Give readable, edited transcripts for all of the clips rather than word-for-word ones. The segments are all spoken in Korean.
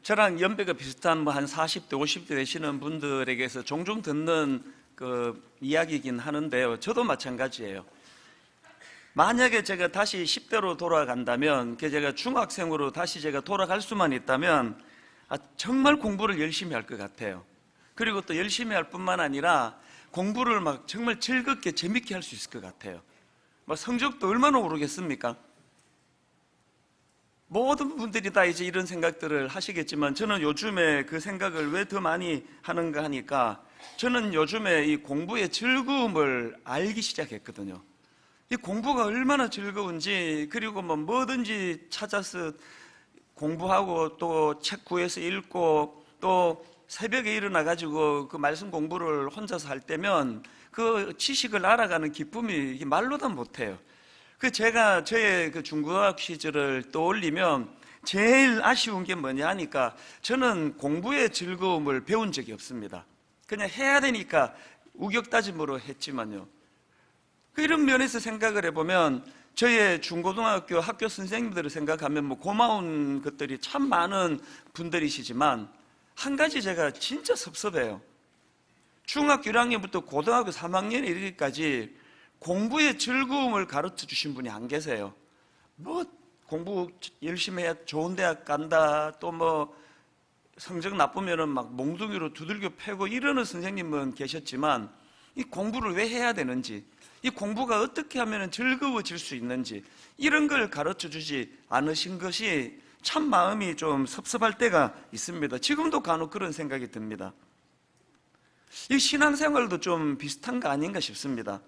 저랑 연배가 비슷한 뭐 한 40대, 50대 되시는 분들에게서 종종 듣는 그 이야기이긴 하는데요. 저도 마찬가지예요. 만약에 제가 다시 10대로 돌아간다면, 제가 중학생으로 다시 제가 돌아갈 수만 있다면 정말 공부를 열심히 할 것 같아요. 그리고 또 열심히 할 뿐만 아니라 공부를 막 정말 즐겁게 재밌게 할 수 있을 것 같아요. 뭐 성적도 얼마나 오르겠습니까? 모든 분들이 다 이제 이런 생각들을 하시겠지만, 저는 요즘에 그 생각을 왜 더 많이 하는가 하니까, 저는 요즘에 이 공부의 즐거움을 알기 시작했거든요. 이 공부가 얼마나 즐거운지, 그리고 뭐 뭐든지 찾아서 공부하고 또 책 구해서 읽고 또 새벽에 일어나가지고 그 말씀 공부를 혼자서 할 때면 그 지식을 알아가는 기쁨이 말로 다 못해요. 제가 저의 그 중고등학 시절을 떠올리면 제일 아쉬운 게 뭐냐 하니까, 저는 공부의 즐거움을 배운 적이 없습니다. 그냥 해야 되니까 우격다짐으로 했지만요. 이런 면에서 생각을 해보면 저의 중고등학교 학교 선생님들을 생각하면 뭐 고마운 것들이 참 많은 분들이시지만, 한 가지 제가 진짜 섭섭해요. 중학교 1학년부터 고등학교 3학년에 이르기까지 공부의 즐거움을 가르쳐 주신 분이 안 계세요. 뭐 공부 열심히 해야 좋은 대학 간다, 또 뭐 성적 나쁘면은 막 몽둥이로 두들겨 패고 이러는 선생님은 계셨지만, 이 공부를 왜 해야 되는지, 이 공부가 어떻게 하면 즐거워질 수 있는지, 이런 걸 가르쳐 주지 않으신 것이 참 마음이 좀 섭섭할 때가 있습니다. 지금도 간혹 그런 생각이 듭니다. 이 신앙생활도 좀 비슷한 거 아닌가 싶습니다.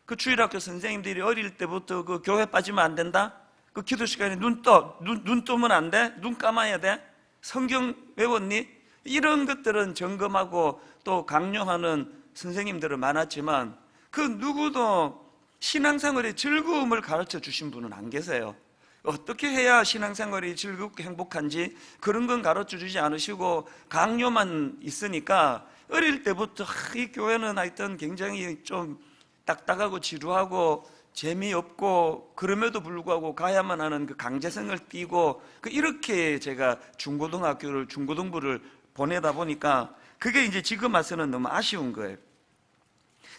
그 주일학교 선생님들이 어릴 때부터 그 교회 빠지면 안 된다? 그 기도 시간에 눈 뜨면 안 돼? 눈 감아야 돼? 성경 외웠니? 이런 것들은 점검하고 또 강요하는 선생님들은 많았지만, 그 누구도 신앙생활의 즐거움을 가르쳐 주신 분은 안 계세요. 어떻게 해야 신앙생활이 즐겁고 행복한지 그런 건 가르쳐 주지 않으시고 강요만 있으니까, 어릴 때부터 이 교회는 하여튼 굉장히 좀 딱딱하고 지루하고 재미없고, 그럼에도 불구하고 가야만 하는 그 강제성을 띠고, 이렇게 제가 중고등부를 보내다 보니까 그게 이제 지금 와서는 너무 아쉬운 거예요.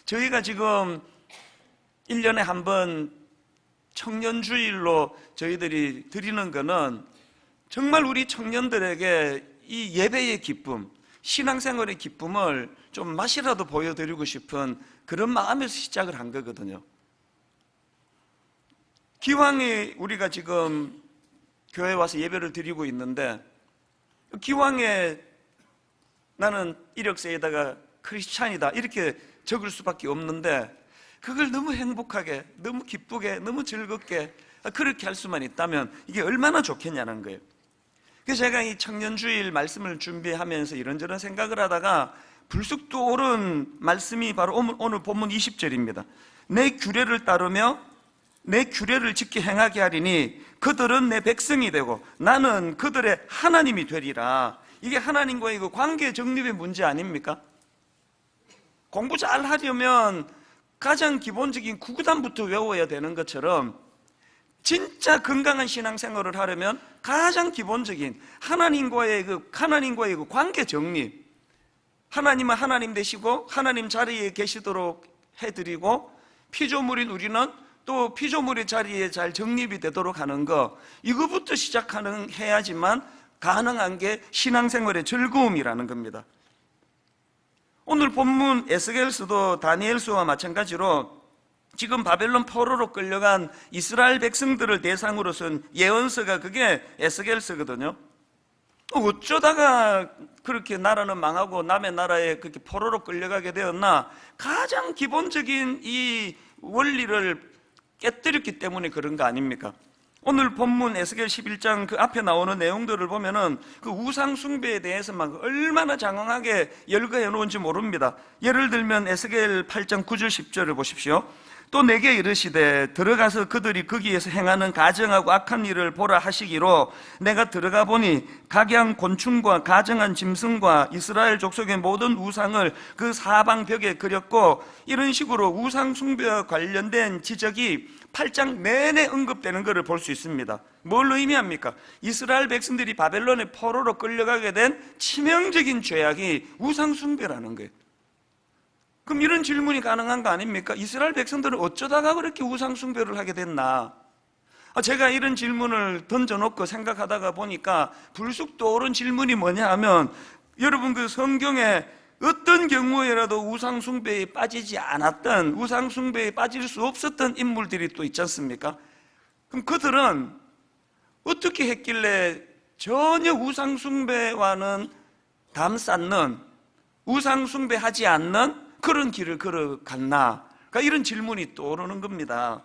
저희가 지금 1년에 한 번 청년주일로 저희들이 드리는 거는 정말 우리 청년들에게 이 예배의 기쁨, 신앙생활의 기쁨을 좀 맛이라도 보여드리고 싶은 그런 마음에서 시작을 한 거거든요. 기왕에 우리가 지금 교회에 와서 예배를 드리고 있는데, 기왕에 나는 이력서에다가 크리스찬이다 이렇게 적을 수밖에 없는데, 그걸 너무 행복하게, 너무 기쁘게, 너무 즐겁게 그렇게 할 수만 있다면 이게 얼마나 좋겠냐는 거예요. 그래서 제가 이 청년주일 말씀을 준비하면서 이런저런 생각을 하다가 불쑥 떠오른 말씀이 바로 오늘 본문 20절입니다. 내 규례를 따르며 내 규례를 지켜 행하게 하리니 그들은 내 백성이 되고 나는 그들의 하나님이 되리라. 이게 하나님과의 그 관계 정립의 문제 아닙니까? 공부 잘 하려면 가장 기본적인 구구단부터 외워야 되는 것처럼, 진짜 건강한 신앙생활을 하려면 가장 기본적인 하나님과의 그 관계 정립, 하나님은 하나님 되시고 하나님 자리에 계시도록 해드리고, 피조물인 우리는 또 피조물의 자리에 잘 정립이 되도록 하는 거, 이거부터 해야지만 가능한 게 신앙생활의 즐거움이라는 겁니다. 오늘 본문 에스겔서도 다니엘서와 마찬가지로 지금 바벨론 포로로 끌려간 이스라엘 백성들을 대상으로 쓴 예언서가 그게 에스겔서거든요. 어쩌다가 그렇게 나라는 망하고 남의 나라에 그렇게 포로로 끌려가게 되었나? 가장 기본적인 이 원리를 깨뜨렸기 때문에 그런 거 아닙니까? 오늘 본문 에스겔 11장 그 앞에 나오는 내용들을 보면은 그 우상 숭배에 대해서 막 얼마나 장황하게 열거해 놓은지 모릅니다. 예를 들면 에스겔 8장 9절 10절을 보십시오. 또 내게 이르시되 들어가서 그들이 거기에서 행하는 가증하고 악한 일을 보라 하시기로 내가 들어가 보니 각양 곤충과 가증한 짐승과 이스라엘 족속의 모든 우상을 그 사방 벽에 그렸고, 이런 식으로 우상 숭배와 관련된 지적이 8장 내내 언급되는 것을 볼 수 있습니다. 뭘 의미합니까? 이스라엘 백성들이 바벨론의 포로로 끌려가게 된 치명적인 죄악이 우상 숭배라는 거예요. 그럼 이런 질문이 가능한 거 아닙니까? 이스라엘 백성들은 어쩌다가 그렇게 우상 숭배를 하게 됐나? 제가 이런 질문을 던져놓고 생각하다가 보니까 불쑥 떠오른 질문이 뭐냐 하면, 여러분 그 성경에 어떤 경우에라도 우상 숭배에 빠지지 않았던, 우상 숭배에 빠질 수 없었던 인물들이 또 있지 않습니까? 그럼 그들은 어떻게 했길래 전혀 우상 숭배와는 담쌓는, 우상 숭배하지 않는 그런 길을 걸어갔나? 그러니까 이런 질문이 떠오르는 겁니다.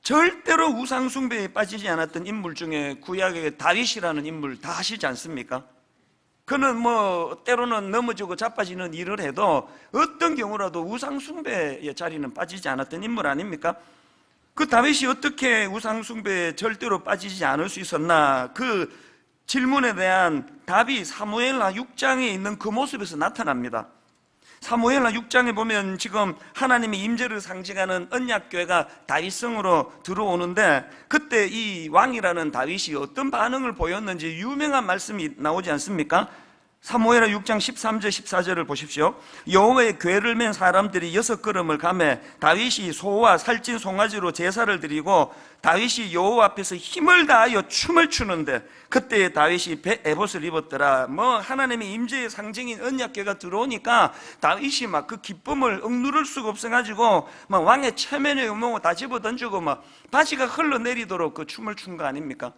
절대로 우상 숭배에 빠지지 않았던 인물 중에 구약의 다윗이라는 인물 다 아시지 않습니까? 그는 때로는 넘어지고 자빠지는 일을 해도 어떤 경우라도 우상 숭배의 자리는 빠지지 않았던 인물 아닙니까? 그 다윗이 어떻게 우상 숭배에 절대로 빠지지 않을 수 있었나? 그 질문에 대한 답이 사무엘하 6장에 있는 그 모습에서 나타납니다. 사무엘하 6장에 보면 지금 하나님의 임재를 상징하는 언약궤가 다윗성으로 들어오는데, 그때 이 왕이라는 다윗이 어떤 반응을 보였는지 유명한 말씀이 나오지 않습니까? 사무엘하 6장 13절 14절을 보십시오. 여호와의 궤를 맨 사람들이 6걸음을 가매 다윗이 소와 살찐 송아지로 제사를 드리고 다윗이 여호와 앞에서 힘을 다하여 춤을 추는데, 그때 다윗이 에봇을 입었더라. 하나님의 임재의 상징인 언약궤가 들어오니까 다윗이 막 그 기쁨을 억누를 수가 없어가지고 막 왕의 체면에 의모고 다 집어던지고 막 바지가 흘러내리도록 그 춤을 춘 거 아닙니까?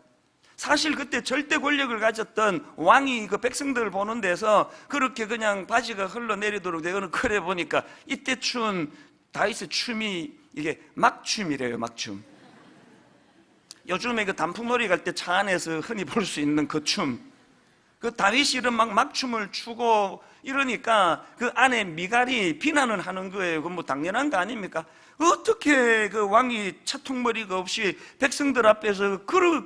사실 그때 절대 권력을 가졌던 왕이 그 백성들을 보는 데서 그렇게 그냥 바지가 흘러내리도록 되거는, 그래 보니까 이때 춘 다윗의 춤이 이게 막춤이래요. 막춤. 요즘에 그 단풍놀이 갈 때 차 안에서 흔히 볼 수 있는 그 춤, 그 다윗이 이런 막춤을 추고 이러니까 그 안에 미갈이 비난을 하는 거예요. 그건 당연한 거 아닙니까? 어떻게 그 왕이 차통머리가 없이 백성들 앞에서 그런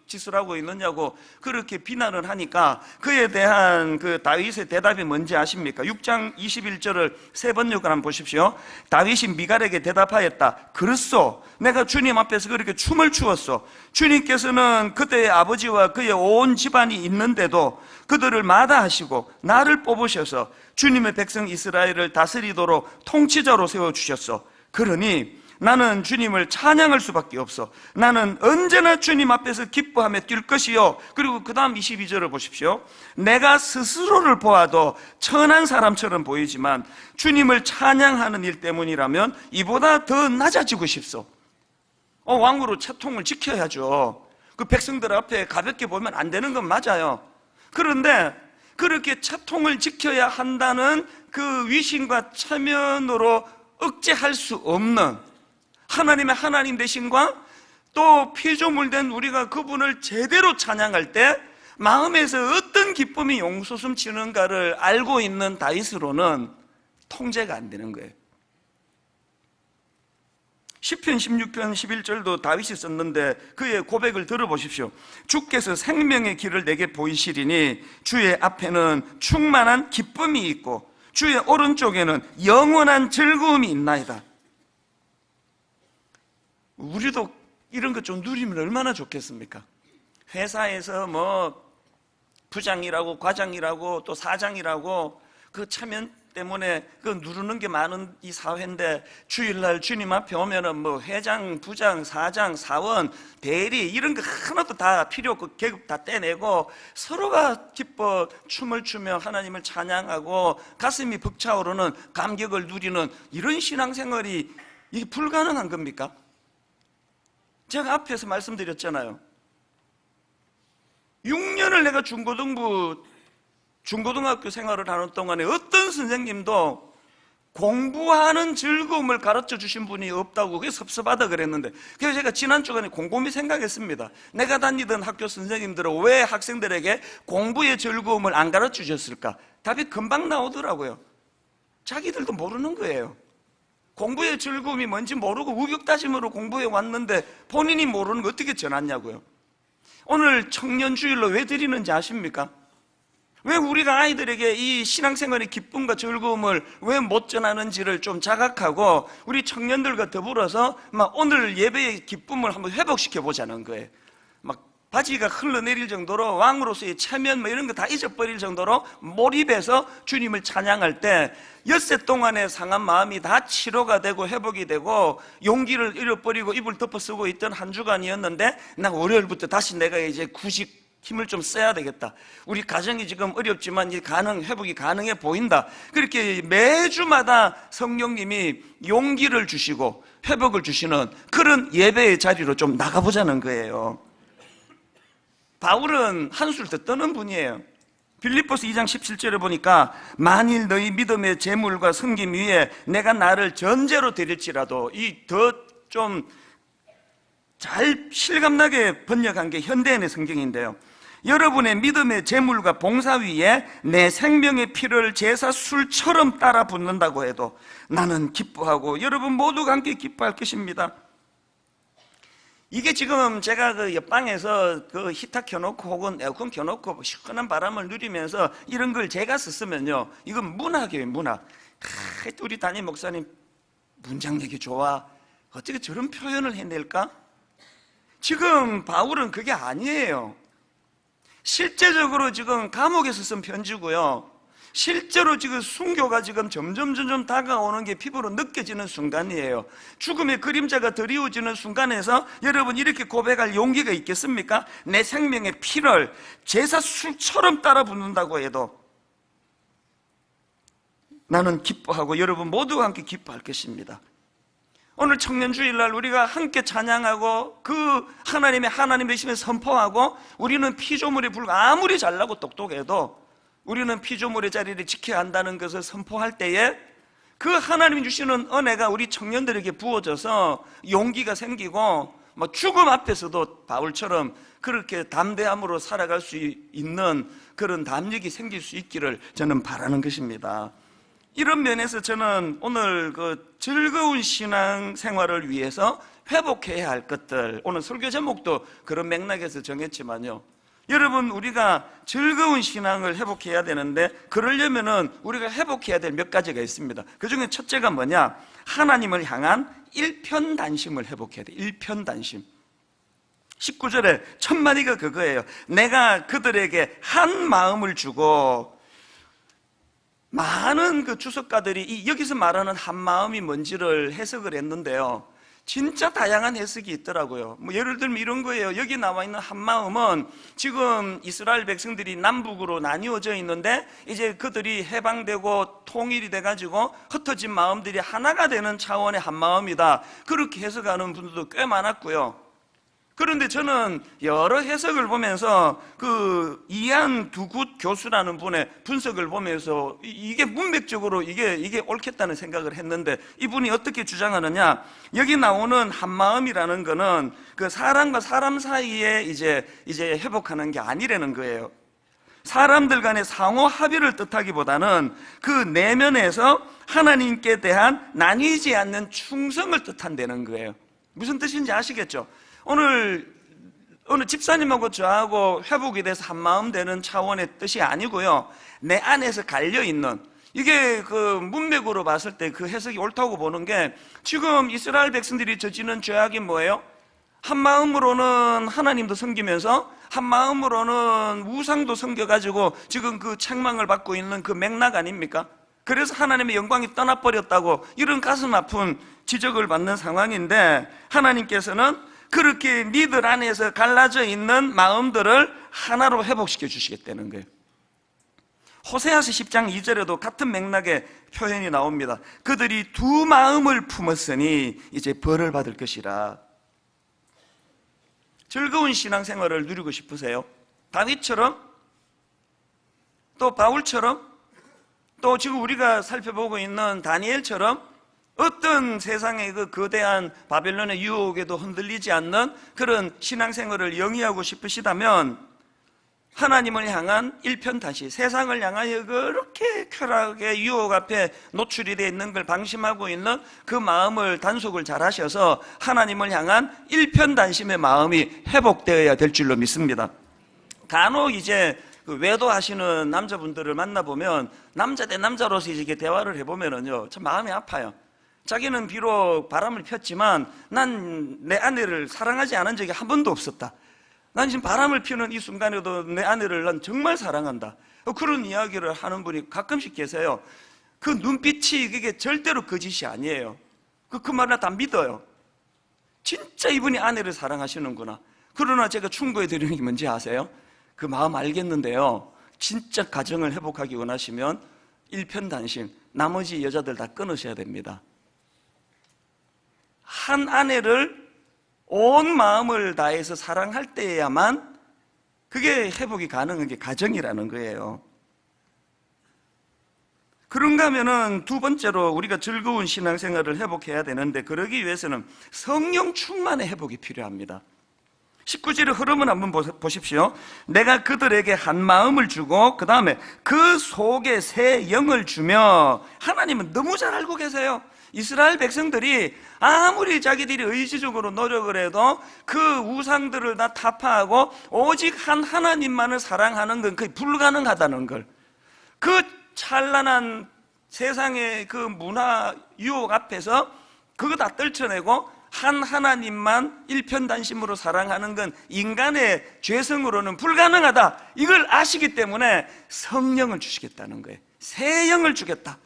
짓을 하고 있느냐고 그렇게 비난을 하니까, 그에 대한 그 다윗의 대답이 뭔지 아십니까? 6장 21절을 세 번 읽어 한번 보십시오. 다윗이 미갈에게 대답하였다. 그렇소, 내가 주님 앞에서 그렇게 춤을 추었소. 주님께서는 그때의 아버지와 그의 온 집안이 있는데도 그들을 마다하시고 나를 뽑으셔서 주님의 백성 이스라엘을 다스리도록 통치자로 세워주셨소. 그러니 나는 주님을 찬양할 수밖에 없어. 나는 언제나 주님 앞에서 기뻐하며 뛸 것이요. 그리고 그 다음 22절을 보십시오. 내가 스스로를 보아도 천한 사람처럼 보이지만 주님을 찬양하는 일 때문이라면 이보다 더 낮아지고 싶소. 왕으로 채통을 지켜야죠. 그 백성들 앞에 가볍게 보면 안 되는 건 맞아요. 그런데 그렇게 채통을 지켜야 한다는 그 위신과 체면으로 억제할 수 없는 하나님의 하나님 되심과 또 피조물 된 우리가 그분을 제대로 찬양할 때 마음에서 어떤 기쁨이 용솟음치는가를 알고 있는 다윗으로는 통제가 안 되는 거예요. 시편 16편 11절도 다윗이 썼는데 그의 고백을 들어보십시오. 주께서 생명의 길을 내게 보이시리니 주의 앞에는 충만한 기쁨이 있고 주의 오른쪽에는 영원한 즐거움이 있나이다. 우리도 이런 것 좀 누리면 얼마나 좋겠습니까? 회사에서 부장이라고 과장이라고 또 사장이라고 그 체면 때문에 그 누르는 게 많은 이 사회인데, 주일날 주님 앞에 오면은 회장, 부장, 사장, 사원, 대리 이런 거 하나도 다 필요 없고 계급 다 떼내고 서로가 기뻐 춤을 추며 하나님을 찬양하고 가슴이 벅차오르는 감격을 누리는 이런 신앙생활이 이게 불가능한 겁니까? 제가 앞에서 말씀드렸잖아요. 6년을 내가 중고등학교 생활을 하는 동안에 어떤 선생님도 공부하는 즐거움을 가르쳐 주신 분이 없다고 그게 섭섭하다 그랬는데, 그래서 제가 지난 주간에 곰곰이 생각했습니다. 내가 다니던 학교 선생님들은 왜 학생들에게 공부의 즐거움을 안 가르쳐 주셨을까? 답이 금방 나오더라고요. 자기들도 모르는 거예요. 공부의 즐거움이 뭔지 모르고 우격다짐으로 공부해 왔는데 본인이 모르는 거 어떻게 전하냐고요. 오늘 청년주일로 왜 드리는지 아십니까? 왜 우리가 아이들에게 이 신앙생활의 기쁨과 즐거움을 왜 못 전하는지를 좀 자각하고 우리 청년들과 더불어서 막 오늘 예배의 기쁨을 한번 회복시켜 보자는 거예요. 막 바지가 흘러내릴 정도로 왕으로서의 체면 뭐 이런 거 다 잊어버릴 정도로 몰입해서 주님을 찬양할 때 엿새 동안의 상한 마음이 다 치료가 되고 회복이 되고 용기를 잃어버리고 입을 덮어 쓰고 있던 한 주간이었는데 나 월요일부터 다시 내가 이제 구식 힘을 좀 써야 되겠다. 우리 가정이 지금 어렵지만 회복이 가능해 보인다. 그렇게 매주마다 성령님이 용기를 주시고 회복을 주시는 그런 예배의 자리로 좀 나가보자는 거예요. 바울은 한술 더 떠는 분이에요. 빌립보서 2장 17절에 보니까 만일 너희 믿음의 재물과 섬김 위에 내가 나를 전제로 드릴지라도 이 더 좀 잘 실감나게 번역한 게 현대인의 성경인데요. 여러분의 믿음의 재물과 봉사 위에 내 생명의 피를 제사술처럼 따라 붓는다고 해도 나는 기뻐하고 여러분 모두가 함께 기뻐할 것입니다. 이게 지금 제가 그 옆방에서 그 히터 켜놓고 혹은 에어컨 켜놓고 시원한 바람을 누리면서 이런 걸 제가 썼으면요, 이건 문학이에요, 문학. 우리 담임 목사님 문장력이 좋아. 어떻게 저런 표현을 해낼까? 지금 바울은 그게 아니에요. 실제적으로 지금 감옥에서 쓴 편지고요. 실제로 지금 순교가 지금 점점 다가오는 게 피부로 느껴지는 순간이에요. 죽음의 그림자가 드리워지는 순간에서 여러분 이렇게 고백할 용기가 있겠습니까? 내 생명의 피를 제사술처럼 따라 붓는다고 해도 나는 기뻐하고 여러분 모두가 함께 기뻐할 것입니다. 오늘 청년주일날 우리가 함께 찬양하고 그 하나님의 되심을 선포하고 우리는 피조물에 불과 아무리 잘나고 똑똑해도 우리는 피조물의 자리를 지켜야 한다는 것을 선포할 때에 그 하나님이 주시는 은혜가 우리 청년들에게 부어져서 용기가 생기고 죽음 앞에서도 바울처럼 그렇게 담대함으로 살아갈 수 있는 그런 담력이 생길 수 있기를 저는 바라는 것입니다. 이런 면에서 저는 오늘 그 즐거운 신앙 생활을 위해서 회복해야 할 것들, 오늘 설교 제목도 그런 맥락에서 정했지만요, 여러분 우리가 즐거운 신앙을 회복해야 되는데 그러려면은 우리가 회복해야 될 몇 가지가 있습니다. 그 중에 첫째가 뭐냐? 하나님을 향한 일편단심을 회복해야 돼. 일편단심. 19절에 첫 마디가 그거예요. 내가 그들에게 한 마음을 주고. 많은 그 주석가들이 여기서 말하는 한 마음이 뭔지를 해석을 했는데요, 진짜 다양한 해석이 있더라고요. 예를 들면 이런 거예요. 여기 나와 있는 한 마음은 지금 이스라엘 백성들이 남북으로 나뉘어져 있는데 이제 그들이 해방되고 통일이 돼가지고 흩어진 마음들이 하나가 되는 차원의 한 마음이다, 그렇게 해석하는 분들도 꽤 많았고요. 그런데 저는 여러 해석을 보면서 그 이한 두굿 교수라는 분의 분석을 보면서 이게 문맥적으로 이게 옳겠다는 생각을 했는데, 이분이 어떻게 주장하느냐, 여기 나오는 한마음이라는 거는 그 사람과 사람 사이에 이제 회복하는 게 아니라는 거예요. 사람들 간의 상호 합의를 뜻하기보다는 그 내면에서 하나님께 대한 나뉘지 않는 충성을 뜻한다는 거예요. 무슨 뜻인지 아시겠죠? 오늘 집사님하고 저하고 회복이 돼서 한마음 되는 차원의 뜻이 아니고요, 내 안에서 갈려있는, 이게 그 문맥으로 봤을 때 그 해석이 옳다고 보는 게, 지금 이스라엘 백성들이 저지른 죄악이 뭐예요? 한마음으로는 하나님도 섬기면서 한마음으로는 우상도 섬겨가지고 지금 그 책망을 받고 있는 그 맥락 아닙니까? 그래서 하나님의 영광이 떠나버렸다고 이런 가슴 아픈 지적을 받는 상황인데, 하나님께서는 그렇게 니들 안에서 갈라져 있는 마음들을 하나로 회복시켜 주시겠다는 거예요. 호세아서 10장 2절에도 같은 맥락의 표현이 나옵니다. 그들이 두 마음을 품었으니 이제 벌을 받을 것이라. 즐거운 신앙생활을 누리고 싶으세요? 다윗처럼, 또 바울처럼, 또 지금 우리가 살펴보고 있는 다니엘처럼 어떤 세상의 그 거대한 바벨론의 유혹에도 흔들리지 않는 그런 신앙생활을 영위하고 싶으시다면 하나님을 향한 일편단심, 세상을 향하여 그렇게 쾌락의 유혹 앞에 노출이 되어 있는 걸 방심하고 있는 그 마음을 단속을 잘 하셔서 하나님을 향한 일편단심의 마음이 회복되어야 될 줄로 믿습니다. 간혹 이제 그 외도하시는 남자분들을 만나보면 남자 대 남자로서 이렇게 대화를 해보면은요, 참 마음이 아파요. 자기는 비록 바람을 폈지만 난 내 아내를 사랑하지 않은 적이 한 번도 없었다. 난 지금 바람을 피우는 이 순간에도 내 아내를 난 정말 사랑한다. 그런 이야기를 하는 분이 가끔씩 계세요. 그 눈빛이 그게 절대로 거짓이 아니에요. 그 말을 다 믿어요. 진짜 이분이 아내를 사랑하시는구나. 그러나 제가 충고해 드리는 게 뭔지 아세요? 그 마음 알겠는데요, 진짜 가정을 회복하기 원하시면 일편단심, 나머지 여자들 다 끊으셔야 됩니다. 한 아내를 온 마음을 다해서 사랑할 때야만 그게 회복이 가능한 게 가정이라는 거예요. 그런가 하면은 두 번째로 우리가 즐거운 신앙생활을 회복해야 되는데, 그러기 위해서는 성령 충만의 회복이 필요합니다. 19절의 흐름을 한번 보십시오. 내가 그들에게 한 마음을 주고 그 다음에 그 속에 새 영을 주며. 하나님은 너무 잘 알고 계세요. 이스라엘 백성들이 아무리 자기들이 의지적으로 노력을 해도 그 우상들을 다 타파하고 오직 한 하나님만을 사랑하는 건 거의 불가능하다는 걸, 그 찬란한 세상의 그 문화 유혹 앞에서 그거 다 떨쳐내고 한 하나님만 일편단심으로 사랑하는 건 인간의 죄성으로는 불가능하다, 이걸 아시기 때문에 성령을 주시겠다는 거예요. 새 영을 주겠다.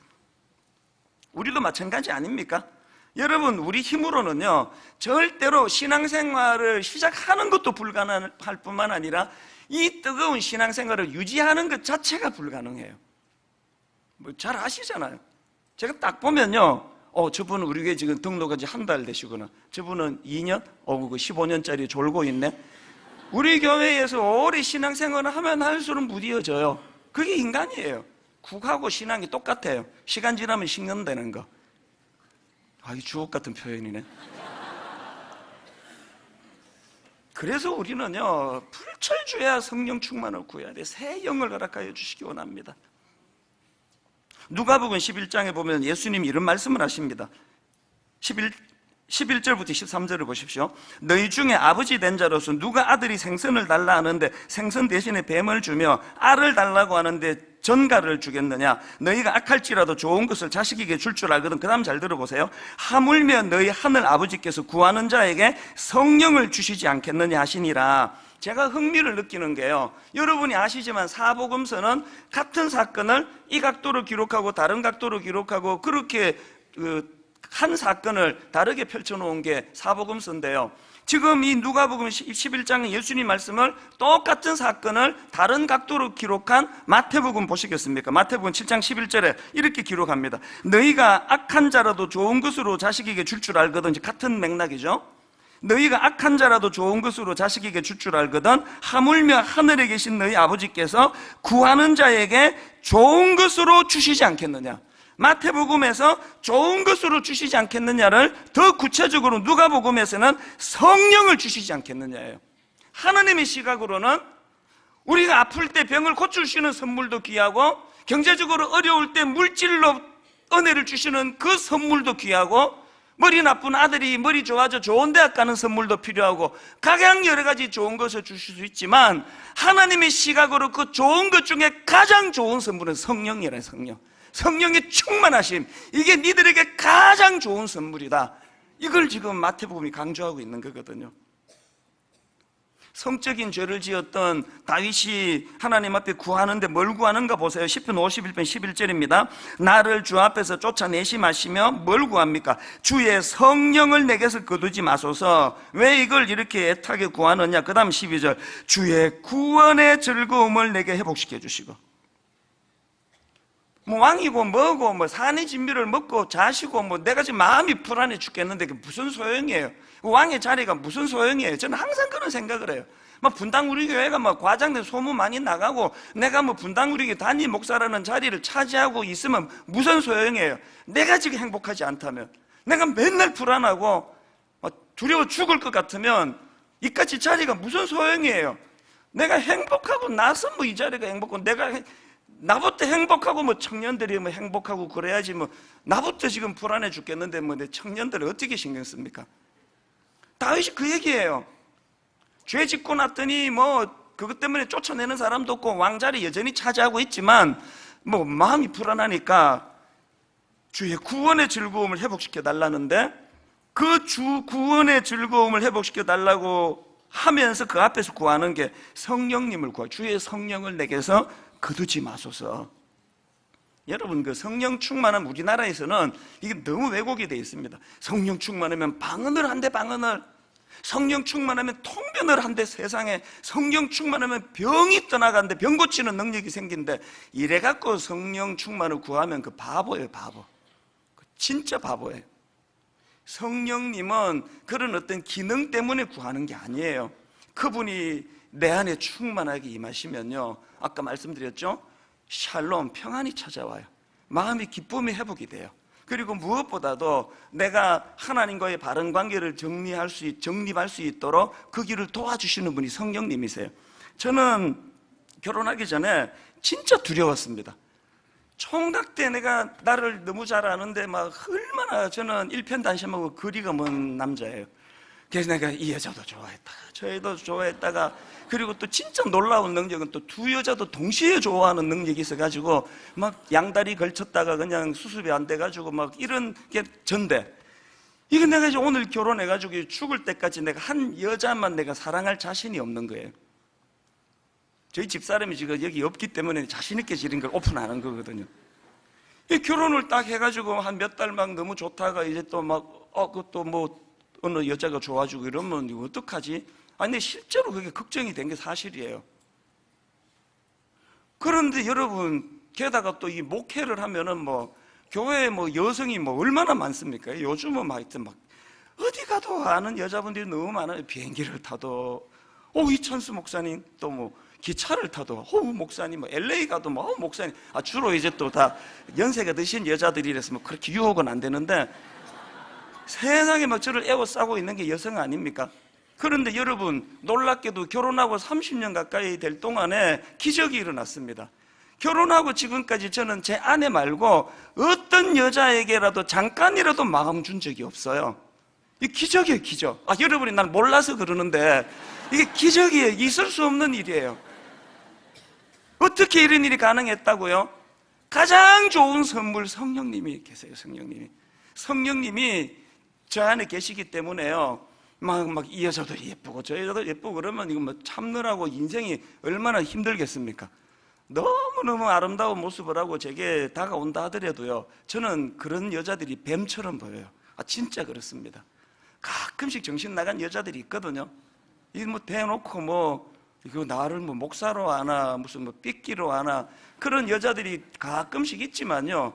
우리도 마찬가지 아닙니까? 여러분, 우리 힘으로는요 절대로 신앙생활을 시작하는 것도 불가능할 뿐만 아니라 이 뜨거운 신앙생활을 유지하는 것 자체가 불가능해요. 뭐 잘 아시잖아요. 제가 딱 보면요, 저분은 우리 교회 지금 등록한 지 한 달 되시구나, 저분은 2년? 그 15년짜리 졸고 있네. 우리 교회에서 오래 신앙생활을 하면 할수록 무뎌져요. 그게 인간이에요. 국하고 신앙이 똑같아요. 시간 지나면 식는다는 거. 이 주옥 같은 표현이네. 그래서 우리는요 불철주야 성령 충만을 구해야 돼. 새 영을 허락하여 주시기 원합니다. 누가복음 11장에 보면 예수님이 이런 말씀을 하십니다. 11절부터 13절을 보십시오. 너희 중에 아버지 된 자로서 누가 아들이 생선을 달라 하는데 생선 대신에 뱀을 주며 알을 달라고 하는데 전갈을 주겠느냐? 너희가 악할지라도 좋은 것을 자식에게 줄 줄 알거든. 그 다음 잘 들어보세요. 하물며 너희 하늘 아버지께서 구하는 자에게 성령을 주시지 않겠느냐 하시니라. 제가 흥미를 느끼는 게요, 여러분이 아시지만 사복음서는 같은 사건을 이 각도로 기록하고 다른 각도로 기록하고 그렇게 한 사건을 다르게 펼쳐놓은 게 사복음서인데요, 지금 이 누가복음 11장의 예수님 말씀을 똑같은 사건을 다른 각도로 기록한 마태복음 보시겠습니까? 마태복음 7장 11절에 이렇게 기록합니다. 너희가 악한 자라도 좋은 것으로 자식에게 줄 줄 알거든. 같은 맥락이죠. 너희가 악한 자라도 좋은 것으로 자식에게 줄 줄 알거든 하물며 하늘에 계신 너희 아버지께서 구하는 자에게 좋은 것으로 주시지 않겠느냐. 마태복음에서 좋은 것으로 주시지 않겠느냐를 더 구체적으로 누가복음에서는 성령을 주시지 않겠느냐예요. 하나님의 시각으로는 우리가 아플 때 병을 고쳐주시는 선물도 귀하고, 경제적으로 어려울 때 물질로 은혜를 주시는 그 선물도 귀하고, 머리 나쁜 아들이 머리 좋아져 좋은 대학 가는 선물도 필요하고, 각양 여러 가지 좋은 것을 주실 수 있지만 하나님의 시각으로 그 좋은 것 중에 가장 좋은 선물은 성령이라는 성령. 성령의 충만하심, 이게 니들에게 가장 좋은 선물이다. 이걸 지금 마태복음이 강조하고 있는 거거든요. 성적인 죄를 지었던 다윗이 하나님 앞에 구하는데 뭘 구하는가 보세요. 10편 51편 11절입니다. 나를 주 앞에서 쫓아내시 마시며 뭘 구합니까? 주의 성령을 내게서 거두지 마소서. 왜 이걸 이렇게 애타게 구하느냐? 그 다음 12절, 주의 구원의 즐거움을 내게 회복시켜 주시고. 왕이고 뭐고 산의 진미를 먹고 자시고 내가 지금 마음이 불안해 죽겠는데 그게 무슨 소용이에요? 왕의 자리가 무슨 소용이에요? 저는 항상 그런 생각을 해요. 분당 우리 교회가 과장된 소문 많이 나가고 내가 분당 우리 교회 단임 목사라는 자리를 차지하고 있으면 무슨 소용이에요? 내가 지금 행복하지 않다면, 내가 맨날 불안하고 두려워 죽을 것 같으면 이까지 자리가 무슨 소용이에요? 내가 행복하고 나서 뭐 이 자리가 행복하고 나부터 행복하고 뭐 청년들이 뭐 행복하고 그래야지 뭐 나부터 지금 불안해 죽겠는데 뭐 내 청년들을 어떻게 신경 씁니까? 다윗이 그 얘기예요. 죄 짓고 났더니 뭐 그것 때문에 쫓아내는 사람도 없고 왕자리 여전히 차지하고 있지만 뭐 마음이 불안하니까 주의 구원의 즐거움을 회복시켜 달라는데 그 주 구원의 즐거움을 회복시켜 달라고 하면서 그 앞에서 구하는 게 성령님을 구하, 주의 성령을 내게서 거두지 마소서. 여러분, 그 성령 충만한 우리나라에서는 이게 너무 왜곡이 되어 있습니다. 성령 충만하면 방언을 한대, 방언을. 성령 충만하면 통변을 한대, 세상에. 성령 충만하면 병이 떠나간대, 병 고치는 능력이 생긴대. 이래갖고 성령 충만을 구하면 그 바보예요, 바보. 진짜 바보예요. 성령님은 그런 어떤 기능 때문에 구하는 게 아니에요. 그분이 내 안에 충만하게 임하시면요, 아까 말씀드렸죠? 샬롬, 평안이 찾아와요. 마음의 기쁨이 회복이 돼요. 그리고 무엇보다도 내가 하나님과의 바른 관계를 정립할 수 있도록 그 길을 도와주시는 분이 성령님이세요. 저는 결혼하기 전에 진짜 두려웠습니다. 총각 때 내가 나를 너무 잘 아는데 막 얼마나 저는 일편단심하고 거리가 먼 남자예요. 그래서 내가 이 여자도 좋아했다가 저 여자도 좋아했다가, 그리고 또 진짜 놀라운 능력은 또 두 여자도 동시에 좋아하는 능력이 있어가지고 막 양다리 걸쳤다가 그냥 수습이 안 돼가지고 막 이런 게 전데, 이거 내가 이제 오늘 결혼해가지고 죽을 때까지 내가 한 여자만 내가 사랑할 자신이 없는 거예요. 저희 집사람이 지금 여기 없기 때문에 자신있게 지른 걸 오픈하는 거거든요. 이 결혼을 딱 해가지고 한 몇 달 막 너무 좋다가 이제 또 막 그것도 뭐 어느 여자가 좋아지고 이러면 이거 어떡하지? 아니 근데 실제로 그게 걱정이 된 게 사실이에요. 그런데 여러분, 게다가 또 이 목회를 하면은 뭐 교회에 뭐 여성이 뭐 얼마나 많습니까? 요즘은 막 하여튼 막 어디 가도 아는 여자분들이 너무 많아요. 비행기를 타도 이찬수 목사님, 또 뭐 기차를 타도 목사님, 뭐 LA 가도 뭐 목사님. 주로 이제 또 다 연세가 드신 여자들이라서 뭐 그렇게 유혹은 안 되는데 세상에 막 저를 에워싸고 있는 게 여성 아닙니까? 그런데 여러분, 놀랍게도 결혼하고 30년 가까이 될 동안에 기적이 일어났습니다. 결혼하고 지금까지 저는 제 아내 말고 어떤 여자에게라도 잠깐이라도 마음 준 적이 없어요. 이 기적이에요, 기적. 여러분이 난 몰라서 그러는데 이게 기적이에요. 있을 수 없는 일이에요. 어떻게 이런 일이 가능했다고요? 가장 좋은 선물, 성령님이 계세요. 성령님이 저 안에 계시기 때문에요, 막 이 여자도 예쁘고 저 여자도 예쁘고 그러면 이거 뭐 참느라고 인생이 얼마나 힘들겠습니까? 너무너무 아름다운 모습을 하고 제게 다가온다 하더라도요, 저는 그런 여자들이 뱀처럼 보여요. 진짜 그렇습니다. 가끔씩 정신 나간 여자들이 있거든요. 이 뭐 대놓고 뭐 이거 나를 뭐 목사로 하나 무슨 뭐 삐끼로 하나, 그런 여자들이 가끔씩 있지만요,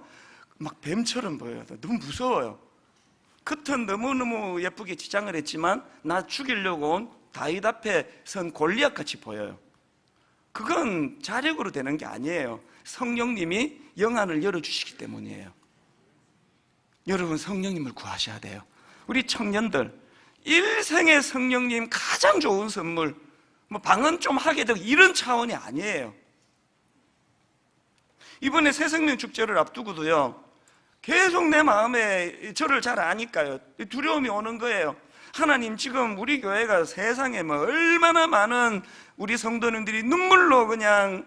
막 뱀처럼 보여요. 너무 무서워요. 겉은 너무너무 예쁘게 지장을 했지만 나 죽이려고 온 다윗 앞에 선 골리앗 같이 보여요. 그건 자력으로 되는 게 아니에요. 성령님이 영안을 열어주시기 때문이에요. 여러분, 성령님을 구하셔야 돼요. 우리 청년들, 일생의 성령님 가장 좋은 선물, 뭐 방언 좀 하게 되고 이런 차원이 아니에요. 이번에 새생명 축제를 앞두고도요, 계속 내 마음에 저를 잘 아니까요, 두려움이 오는 거예요. 하나님, 지금 우리 교회가 세상에 뭐 얼마나 많은 우리 성도님들이 눈물로 그냥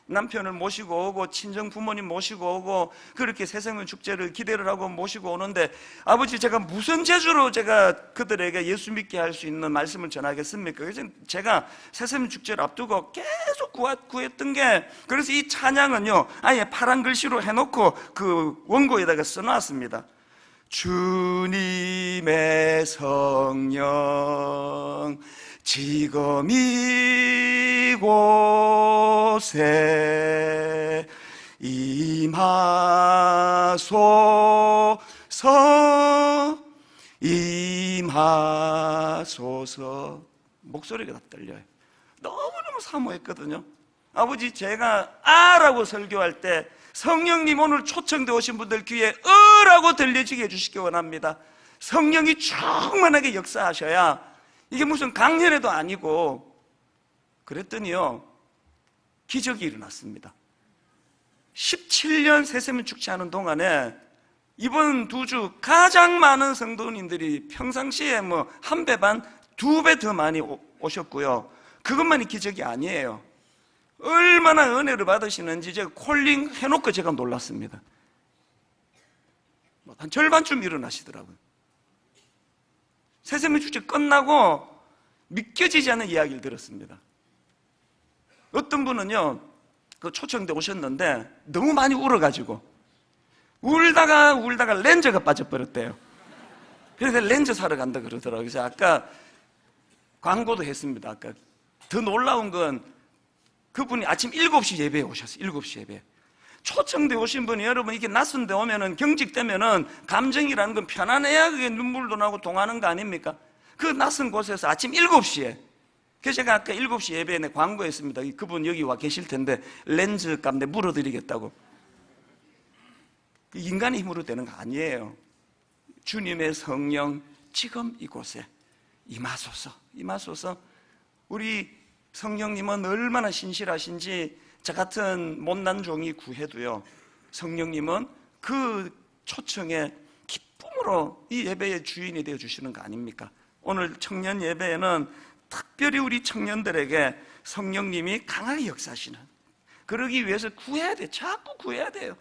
남편을 모시고 오고 친정 부모님 모시고 오고 그렇게 새생명 축제를 기대를 하고 모시고 오는데, 아버지, 제가 무슨 재주로 제가 그들에게 예수 믿게 할 수 있는 말씀을 전하겠습니까? 그래서 제가 새생명 축제를 앞두고 계속 구했던 게, 그래서 이 찬양은요 아예 파란 글씨로 해놓고 그 원고에다가 써놨습니다. 주님의 성령 지금 이곳에 임하소서. 목소리가 다 떨려요. 너무너무 사모했거든요. 아버지, 제가 라고 설교할 때 성령님 오늘 초청되어 오신 분들 귀에 라고 들려지게 해주시기 원합니다. 성령이 충만하게 역사하셔야, 이게 무슨 강연회도 아니고 그랬더니요, 기적이 일어났습니다. 17년 세세미 축제 하는 동안에 이번 2주 가장 많은 성도님들이 평상시에 뭐 1배 반, 2배 더 많이 오셨고요. 그것만이 기적이 아니에요. 얼마나 은혜를 받으시는지 제가 콜링 해놓고 제가 놀랐습니다. 한 절반쯤 일어나시더라고요. 세세미 축제 끝나고 믿겨지지 않는 이야기를 들었습니다. 어떤 분은요, 그 초청돼 오셨는데 너무 많이 울어가지고 울다가 렌즈가 빠져버렸대요. 그래서 렌즈 사러 간다 그러더라고요. 그래서 아까 광고도 했습니다. 아까 더 놀라운 건 그분이 아침 7시 예배에 오셨어요. 7시 예배. 초청돼 오신 분이, 여러분 이게 낯선 데 오면은, 경직되면은 감정이라는 건 편안해야 그게 눈물도 나고 동하는 거 아닙니까? 그 낯선 곳에서 아침 7시에, 그래서 제가 아까 7시 예배에 광고했습니다. 그분 여기 와 계실 텐데 렌즈 값 내 물어드리겠다고. 인간의 힘으로 되는 거 아니에요. 주님의 성령 지금 이곳에 임하소서. 우리 성령님은 얼마나 신실하신지 저 같은 못난 종이 구해도요, 성령님은 그 초청에 기쁨으로 이 예배의 주인이 되어 주시는 거 아닙니까? 오늘 청년 예배에는 특별히 우리 청년들에게 성령님이 강하게 역사하시는, 그러기 위해서 구해야 돼. 자꾸 구해야 돼요.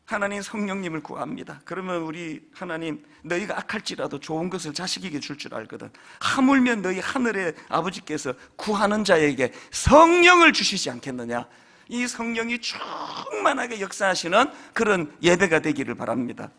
하나님 성령님을 구합니다. 그러면 우리 하나님, 너희가 악할지라도 좋은 것을 자식에게 줄 줄 알거든. 하물며 너희 하늘의 아버지께서 구하는 자에게 성령을 주시지 않겠느냐. 이 성령이 충만하게 역사하시는 그런 예배가 되기를 바랍니다.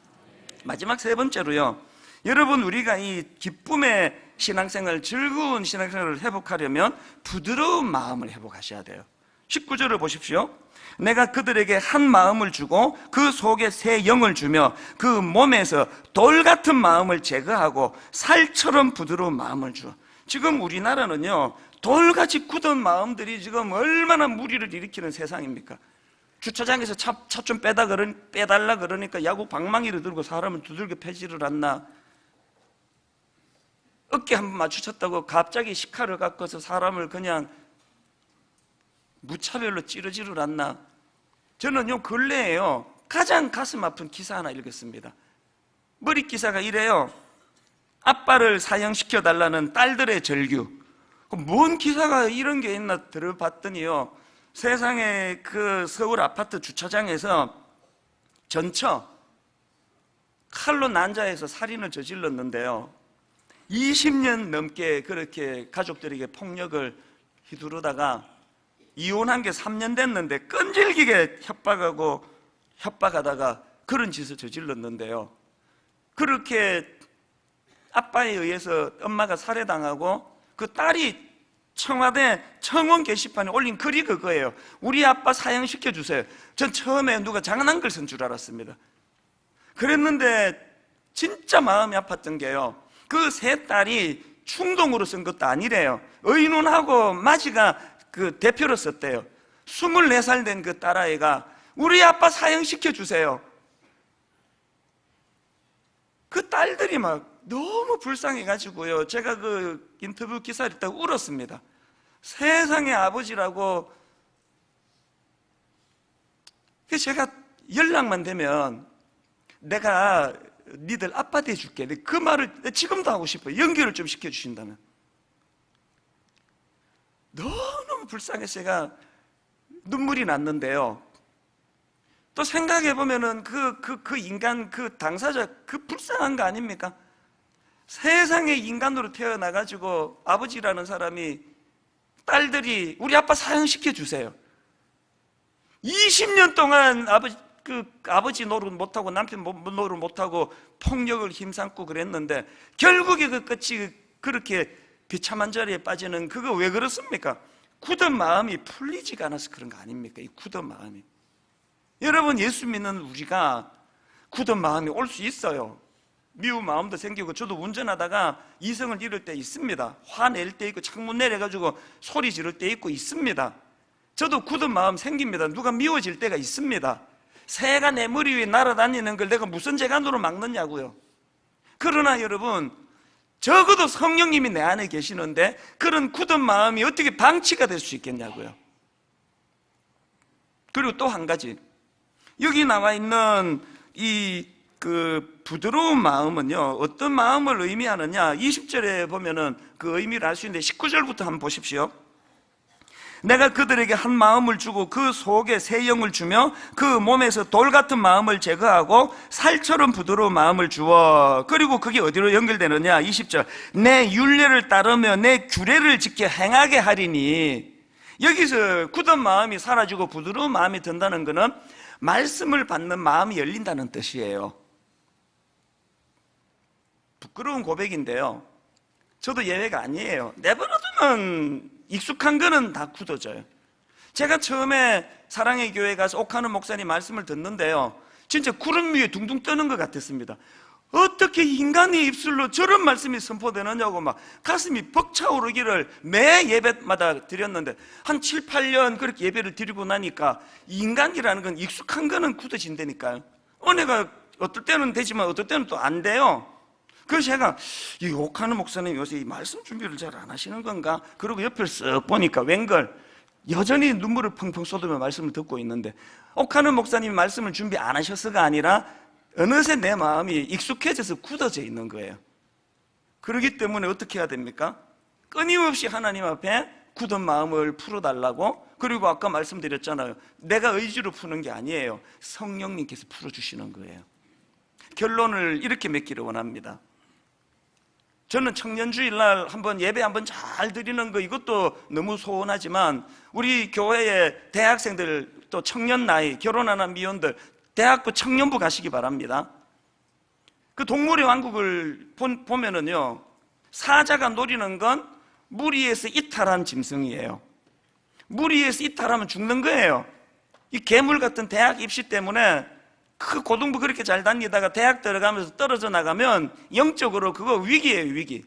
마지막 세 번째로요, 여러분 우리가 이 기쁨의 신앙생활, 즐거운 신앙생활을 회복하려면 부드러운 마음을 회복하셔야 돼요. 19절을 보십시오. 내가 그들에게 한 마음을 주고 그 속에 새 영을 주며 그 몸에서 돌 같은 마음을 제거하고 살처럼 부드러운 마음을 줘. 지금 우리나라는요, 돌같이 굳은 마음들이 지금 얼마나 무리를 일으키는 세상입니까? 주차장에서 차 좀 빼달라 그러니까 야구 방망이를 들고 사람을 두들겨 패지를 않나? 어깨 한 번 마주쳤다고 갑자기 식칼을 갖고서 사람을 그냥 무차별로 찌르지를 않나? 저는요, 근래에요, 가장 가슴 아픈 기사 하나 읽었습니다. 머릿 기사가 이래요. 아빠를 사형시켜 달라는 딸들의 절규. 뭔 기사가 이런 게 있나 들어봤더니요, 세상에 그 서울 아파트 주차장에서 전처 칼로 난자해서 살인을 저질렀는데요, 20년 넘게 그렇게 가족들에게 폭력을 휘두르다가 이혼한 게 3년 됐는데 끈질기게 협박하다가 그런 짓을 저질렀는데요, 그렇게 아빠에 의해서 엄마가 살해당하고 그 딸이 청와대 청원 게시판에 올린 글이 그거예요. 우리 아빠 사형시켜 주세요. 전 처음에 누가 장난한 글 쓴 줄 알았습니다. 그랬는데 진짜 마음이 아팠던 게요, 그 세 딸이 충동으로 쓴 것도 아니래요. 의논하고 마지가 그 대표로 썼대요. 24살 된 그 딸아이가 우리 아빠 사형시켜 주세요. 그 딸들이 막 너무 불쌍해가지고요, 제가 그 인터뷰 기사를 읽다가 울었습니다. 세상의 아버지라고. 그래서 제가 연락만 되면 내가 니들 아빠 돼줄게, 그 말을 지금도 하고 싶어요. 연결을 좀 시켜주신다면. 너무 불쌍해서 제가 눈물이 났는데요, 또 생각해보면은 그 인간, 그 당사자, 그 불쌍한 거 아닙니까? 세상에 인간으로 태어나가지고 아버지라는 사람이, 딸들이 우리 아빠 사형시켜 주세요. 20년 동안 아버지 노릇 못하고 남편 노릇 못하고 폭력을 힘삼고 그랬는데 결국에 그 끝이 그렇게 비참한 자리에 빠지는, 그거 왜 그렇습니까? 굳은 마음이 풀리지가 않아서 그런 거 아닙니까? 이 굳은 마음이. 여러분, 예수 믿는 우리가 굳은 마음이 올 수 있어요. 미운 마음도 생기고, 저도 운전하다가 이성을 잃을 때 있습니다. 화낼 때 있고, 창문 내려가지고 소리 지를 때 있고 있습니다. 저도 굳은 마음 생깁니다. 누가 미워질 때가 있습니다. 새가 내 머리 위에 날아다니는 걸 내가 무슨 재간으로 막느냐고요. 그러나 여러분, 적어도 성령님이 내 안에 계시는데 그런 굳은 마음이 어떻게 방치가 될 수 있겠냐고요. 그리고 또 한 가지, 여기 나와 있는 이 부드러운 마음은요, 어떤 마음을 의미하느냐, 20절에 보면은 그 의미를 알 수 있는데 19절부터 한번 보십시오. 내가 그들에게 한 마음을 주고 그 속에 새 영을 주며 그 몸에서 돌 같은 마음을 제거하고 살처럼 부드러운 마음을 주어. 그리고 그게 어디로 연결되느냐, 20절, 내 율례를 따르며 내 규례를 지켜 행하게 하리니. 여기서 굳은 마음이 사라지고 부드러운 마음이 든다는 것은 말씀을 받는 마음이 열린다는 뜻이에요. 부끄러운 고백인데요, 저도 예외가 아니에요. 내버려두면 익숙한 거는 다 굳어져요. 제가 처음에 사랑의 교회 가서 옥하는 목사님 말씀을 듣는데요, 진짜 구름 위에 둥둥 떠는 것 같았습니다. 어떻게 인간의 입술로 저런 말씀이 선포되느냐고 막 가슴이 벅차오르기를 매 예배마다 드렸는데, 한 7, 8년 그렇게 예배를 드리고 나니까 인간이라는 건 익숙한 거는 굳어진다니까요. 은혜가 어떨 때는 되지만 어떨 때는 또 안 돼요. 그래서 제가 이 옥하는 목사님 요새 이 말씀 준비를 잘 안 하시는 건가? 그리고 옆을 쓱 보니까 웬걸 여전히 눈물을 펑펑 쏟으며 말씀을 듣고 있는데, 옥하는 목사님이 말씀을 준비 안 하셔서가 아니라 어느새 내 마음이 익숙해져서 굳어져 있는 거예요. 그렇기 때문에 어떻게 해야 됩니까? 끊임없이 하나님 앞에 굳은 마음을 풀어달라고. 그리고 아까 말씀드렸잖아요, 내가 의지로 푸는 게 아니에요. 성령님께서 풀어주시는 거예요. 결론을 이렇게 맺기를 원합니다. 저는 청년주일날 한번 예배 한번 잘 드리는 거, 이것도 너무 소원하지만 우리 교회의 대학생들, 또 청년 나이, 결혼 안 한 미혼들, 대학부 청년부 가시기 바랍니다. 그 동물의 왕국을 보면은요, 사자가 노리는 건 물 위에서 이탈한 짐승이에요. 물 위에서 이탈하면 죽는 거예요. 이 괴물 같은 대학 입시 때문에 그 고등부 그렇게 잘 다니다가 대학 들어가면서 떨어져 나가면 영적으로 그거 위기예요, 위기.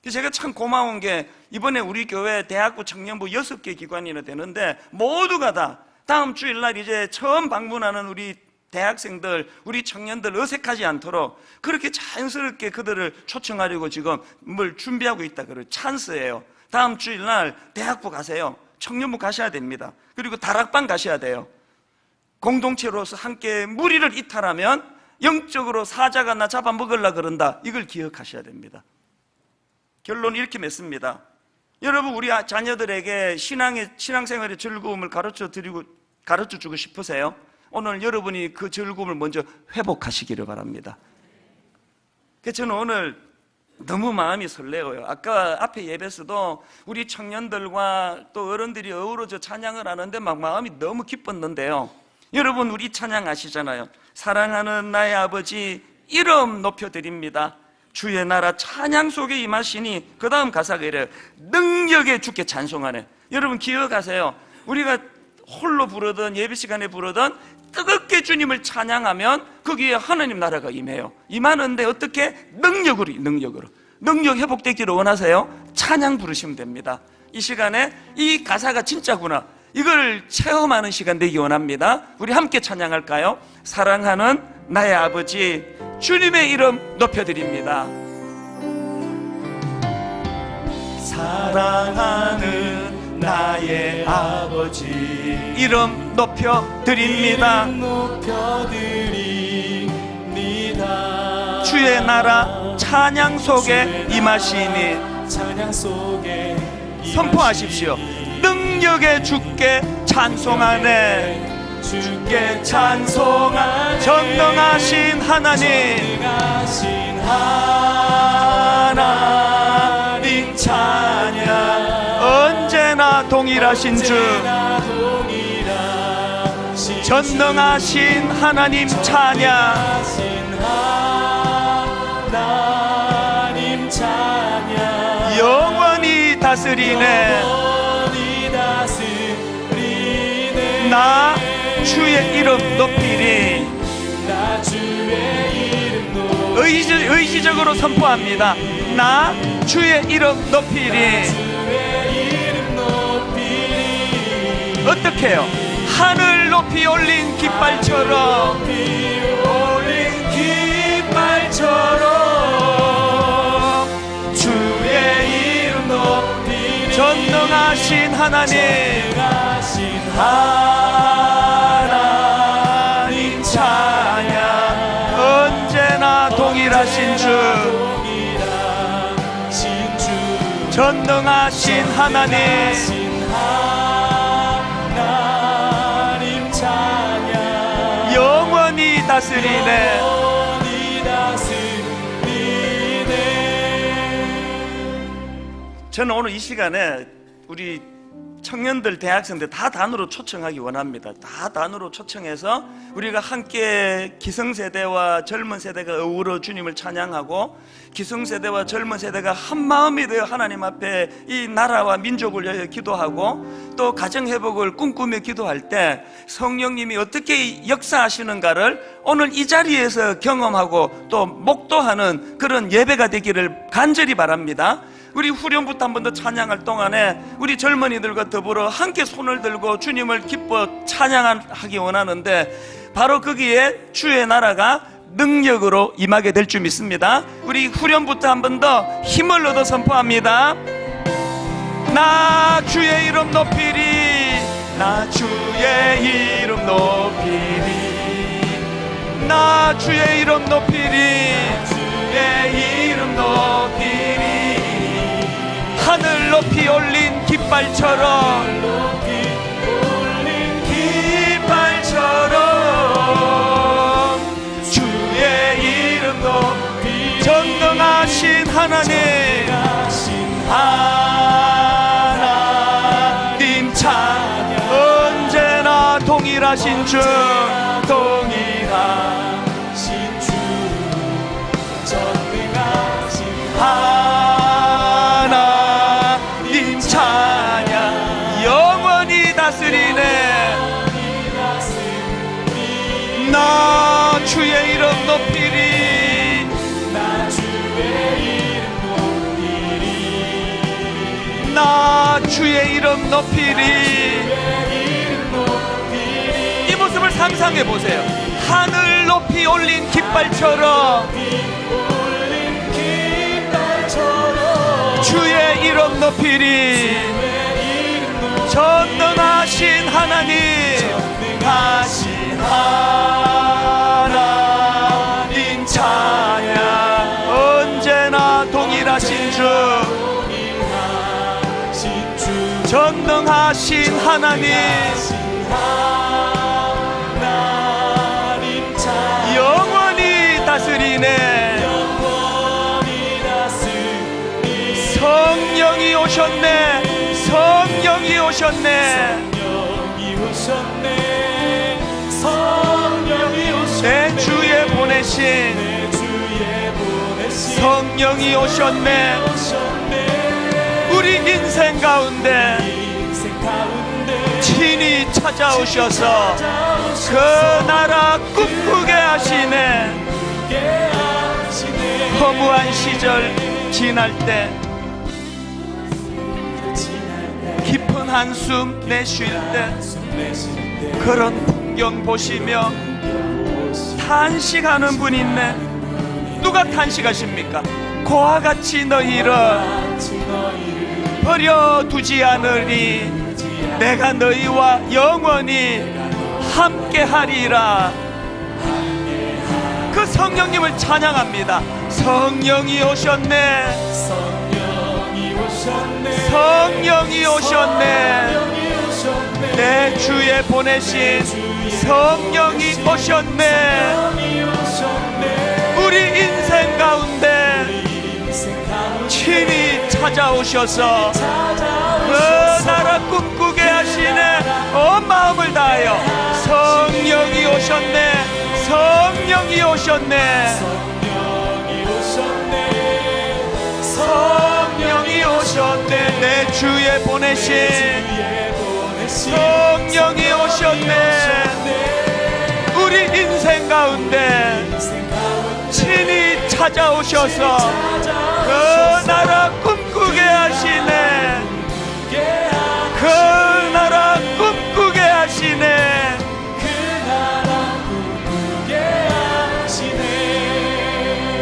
제가 참 고마운 게 이번에 우리 교회 대학부 청년부 6개 기관이나 되는데 모두가 다 다음 주일날 이제 처음 방문하는 우리 대학생들, 우리 청년들 어색하지 않도록 그렇게 자연스럽게 그들을 초청하려고 지금 뭘 준비하고 있다. 그래요. 찬스예요. 다음 주일날 대학부 가세요. 청년부 가셔야 됩니다. 그리고 다락방 가셔야 돼요. 공동체로서 함께 무리를 이탈하면 영적으로 사자가 나 잡아먹으려고 그런다, 이걸 기억하셔야 됩니다. 결론 이렇게 맺습니다. 여러분, 우리 자녀들에게 신앙생활의 즐거움을 가르쳐주고 싶으세요? 오늘 여러분이 그 즐거움을 먼저 회복하시기를 바랍니다. 그래서 저는 오늘 너무 마음이 설레어요. 아까 앞에 예배에서도 우리 청년들과 또 어른들이 어우러져 찬양을 하는데 막 마음이 너무 기뻤는데요, 여러분 우리 찬양 아시잖아요. 사랑하는 나의 아버지 이름 높여드립니다. 주의 나라 찬양 속에 임하시니, 그 다음 가사가 이래요. 능력에 주께 찬송하네. 여러분 기억하세요. 우리가 홀로 부르든 예배 시간에 부르든 뜨겁게 주님을 찬양하면 거기에 하나님 나라가 임해요. 임하는데 어떻게? 능력으로. 능력 회복되기를 원하세요? 찬양 부르시면 됩니다. 이 시간에 이 가사가 진짜구나, 이걸 체험하는 시간 되기 원합니다. 우리 함께 찬양할까요? 사랑하는 나의 아버지 주님의 이름 높여드립니다. 사랑하는 나의 아버지 이름 높여드립니다. 주의 나라 찬양 속에 임하시니, 선포하십시오. 능력에 주께 찬송하네. 주께 찬송하네. 전능하신 하나님, 하나님 찬양. 언제나 동일하신 주, 전능하신 하나님 찬양. 영원히 다스리네. 나 주의 이름 높이리. 의지적으로 선포합니다. 나 주의 이름 높이리. 어떻게 해요? 하늘 높이 올린 깃발처럼 전능하신 하나님, 하나님 찬양. 언제나 동일하신 주, 전능하신 하나님, 영원히 다스리네. 저는 오늘 이 시간에 우리 청년들, 대학생들 다 단으로 초청하기 원합니다. 다 단으로 초청해서 우리가 함께 기성세대와 젊은 세대가 어우러 주님을 찬양하고, 기성세대와 젊은 세대가 한마음이 되어 하나님 앞에 이 나라와 민족을 위하여 기도하고, 또 가정회복을 꿈꾸며 기도할 때 성령님이 어떻게 역사하시는가를 오늘 이 자리에서 경험하고 또 목도하는 그런 예배가 되기를 간절히 바랍니다. 우리 후렴부터 한 번 더 찬양할 동안에 우리 젊은이들과 더불어 함께 손을 들고 주님을 기뻐 찬양하기 원하는데, 바로 거기에 주의 나라가 능력으로 임하게 될 줄 믿습니다. 우리 후렴부터 한 번 더 힘을 얻어 선포합니다. 나 주의 이름 높이리, 나 주의 이름 높이리, 나 주의 이름 높이리, 주의 이름 높이리. 하늘 높이 올린 깃발처럼, 깃발처럼 주의 이름 높이. 전능하신 하나님, 하나님 찬양. 언제나 동일하신 주, 동일하신 주, 전능하신 하나님 찬양. 영원히 다스리네. 나 주의 이름 높이리, 나 주의 이름 높이리, 나 주의 이름 높이리. 이 모습을 상상해 보세요. 하늘 높이 올린 깃발처럼, 주의 이름 높이리. 전능하신 하나님, 하신 하나님 찬양. 언제나 동일하신 주, 전능하신 하나님, 영원히 다스리네. 성령이 오셨네, 성령이 오셨네, 성령이 오셨네. 내 주에 보내신 성령이 오셨네. 우리 인생 가운데 친히 찾아오셔서 그 나라 꿈꾸게 하시네. 허무한 시절 지날 때, 깊은 한숨 내쉴 때, 그런 풍경 보시며 탄식하는 분 있네. 누가 탄식하십니까? 고와 같이 너희를 버려두지 않으리. 내가 너희와 영원히 함께하리라. 그 성령님을 찬양합니다. 성령이 오셨네, 성령이 오셨네. 내 주에 보내신 성령이 오셨네. 우리 인생 가운데 친히 찾아오셔서 그 나라 꿈꾸게 하시네. 온 마음을 다하여 성령이 오셨네, 성령이 오셨네, 성령이 오셨네. 내 주에 보내신 성령이 오셨네. 우리 인생 가운데 친히 찾아오셔서 그 나라 꿈꾸게 하시네. 그 나라 꿈꾸게 하시네.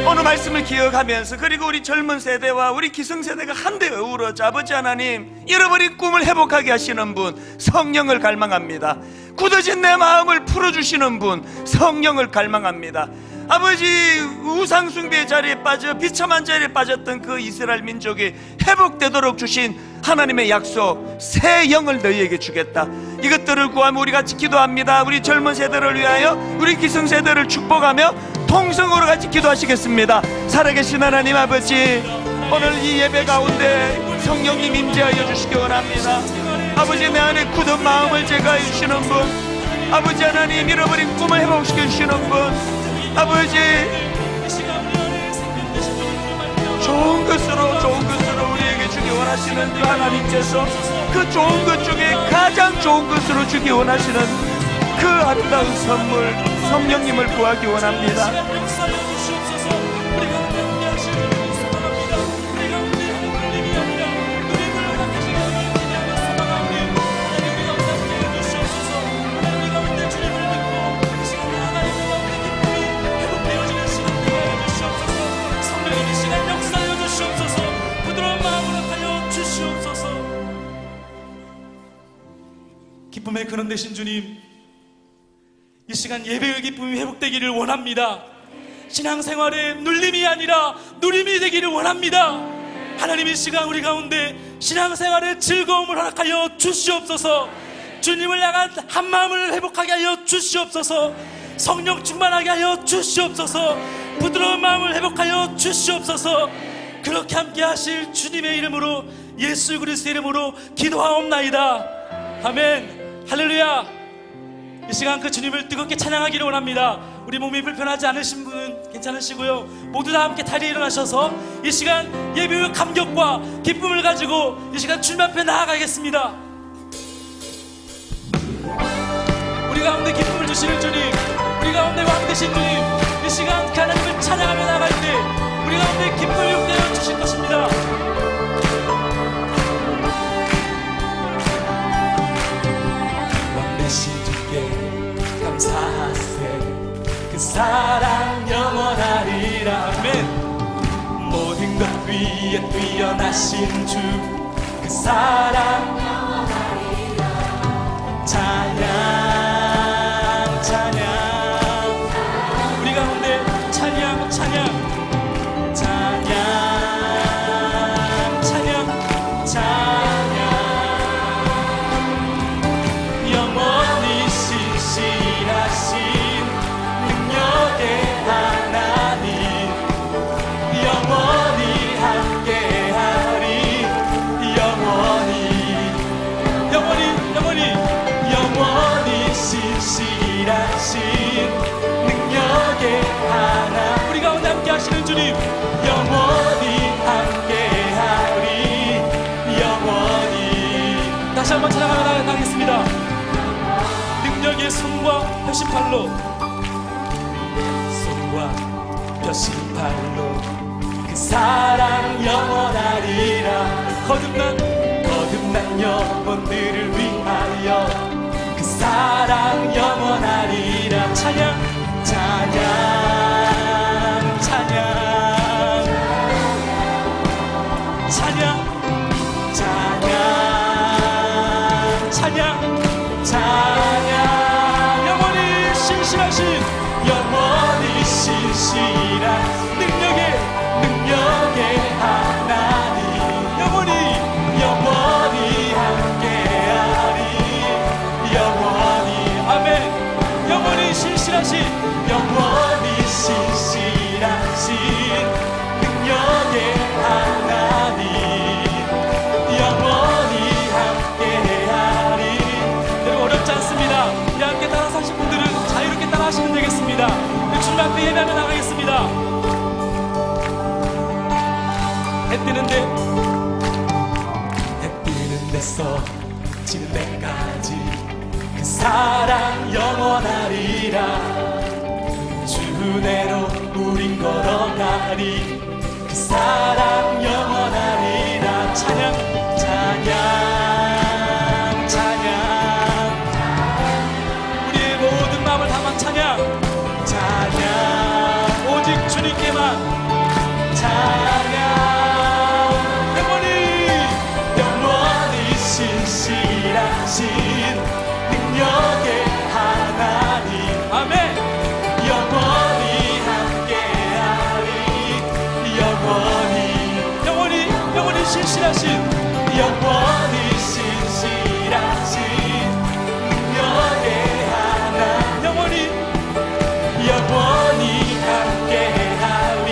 오늘 말씀을 기억하면서, 그리고 우리 젊은 세대와 우리 기성세대가 한데 어우러져 아버지 하나님, 잃어버린 꿈을 회복하게 하시는 분, 성령을 갈망합니다. 굳어진 내 마음을 풀어주시는 분, 성령을 갈망합니다. 아버지, 우상숭배의 자리에 빠져 비참한 자리에 빠졌던 그 이스라엘 민족이 회복되도록 주신 하나님의 약속, 새 영을 너희에게 주겠다. 이것들을 구하며 우리 같이 기도합니다. 우리 젊은 세대를 위하여, 우리 기성세대를 축복하며 통성으로 같이 기도하시겠습니다. 살아계신 하나님 아버지, 오늘 이 예배 가운데 성령님 임재하여 주시기 원합니다. 아버지, 내 안에 굳은 마음을 제거해 주시는 분, 아버지 하나님, 잃어버린 꿈을 회복시켜 주시는 분, 아버지, 좋은 것으로 우리에게 주기 원하시는 그 하나님께서 그 좋은 것 중에 가장 좋은 것으로 주기 원하시는 그 아름다운 선물, 성령님을 구하기 원합니다. 기쁨의 근원 되신 주님, 이 시간 예배의 기쁨이 회복되기를 원합니다. 신앙생활의 눌림이 아니라 누림이 되기를 원합니다. 하나님, 이 시간 우리 가운데 신앙생활의 즐거움을 허락하여 주시옵소서. 주님을 향한 한마음을 회복하게 하여 주시옵소서. 성령 충만하게 하여 주시옵소서. 부드러운 마음을 회복하여 주시옵소서. 그렇게 함께 하실 주님의 이름으로, 예수 그리스도의 이름으로 기도하옵나이다. 아멘. 할렐루야. 이 시간 그 주님을 뜨겁게 찬양하기를 원합니다. 우리 몸이 불편하지 않으신 분은 괜찮으시고요, 모두 다 함께 다리에 일어나셔서 이 시간 예배의 감격과 기쁨을 가지고 이 시간 주님 앞에 나아가겠습니다. 우리 가운데 기쁨을 주시는 주님, 우리 가운데 왕 되신 주님, 이 시간 하나님을 찬양하며 나갈 때 우리 가운데 기쁨을 용되어 주실 것입니다. 감사하세. 그 사랑 영원하리라. 아멘. 모든 것 위에 뛰어나신 주, 그 사랑 영원하리라. 찬양 찬양, 우리 가운데 찬양 찬양 찬양 찬양 찬양, 영원히 신실하신 능력의 하나님, 영원히 함께하리. 영원히 영원히 영원히 영원히 신실하신 능력의 하나, 우리 가운데 함께 하시는 주님, 영원히 함께하리. 영원히. 다시 한번 찬양하며 나가겠습니다. 능력의 손과 표심팔로, 손과 표심팔로 그 사랑 영원하리라. 거듭난 영혼들을 위하여 그 사랑 영원하리라. 찬양 찬양 찬양 찬양 찬양 찬양 찬양, 영원히 신실하신, 영원히 신실한 능력의 하나님, 영원히 함께하리. 영원히. 아멘. 영원히 신실하신, 영원히 신실하신 능력의 하나님, 영원히 함께하리. 여러분, 어렵지 않습니다. 우리 함께 따라서 하신 분들은 자유롭게 따라 하시면 되겠습니다. 주님 앞에 예배하며 나가겠습니다. 해 뜨는 데서 지는 데까지 그 사랑 영원하리라. 주 은혜로 우린 걸어가리. 그 사랑 영원하리라. 찬양 찬양 찬양, 우리의 모든 마음을 담아 찬양 찬양, 오직 주님께만 영원히 신실하신 능력의 하나 영원히 함께하리